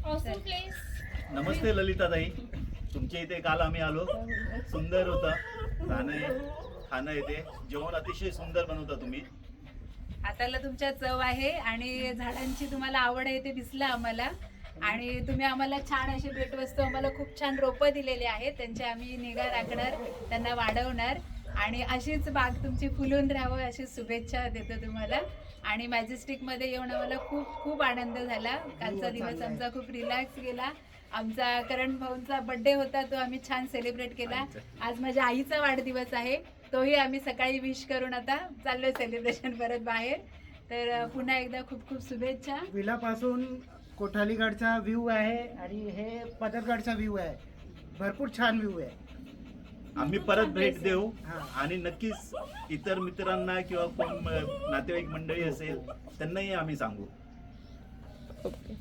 Awesome place. नमस्ते ललिताताई, तुमच्या इथे काल आम्ही आलो. सुंदर होतं खाणं येते. जेवण अतिशय सुंदर बनवता तुम्ही. हाताला तुमच्या चव आहे आणि झाडांची तुम्हाला आवड आहे ते दिसलं आम्हाला. आणि तुम्ही आम्हाला छान अशी भेटवस्तू आम्हाला खूप छान रोपं दिलेली आहेत. त्यांची आम्ही निगा राखणार, त्यांना वाढवणार आणि अशीच बाग तुमची फुलून राहावं अशी शुभेच्छा देतो तुम्हाला. आणि मॅजेस्टिकमध्ये येऊन आम्हाला खूप खूप आनंद झाला. कालचा दिवस आमचा खूप रिलॅक्स गेला. आमचा करण भाऊंचा बर्थडे होता, तो आम्ही छान सेलिब्रेट केला. आज माझ्या आईचा वाढदिवस आहे, तोही आम्ही सकाळी विश करून आता चाललोय सेलिब्रेशन परत बाहेर. तर पुन्हा एकदा खूप खूप शुभेच्छा. विलापासून कोठालीगडचा व्ह्यू आहे आणि हे पदरगडचा व्ह्यू आहे. भरपूर छान व्ह्यू आहे. आम्ही परत भेट देऊ आणि नक्कीच इतर मित्रांना किंवा कोण नातेवाईक मंडळी असेल त्यांनाही आम्ही सांगू. Okay.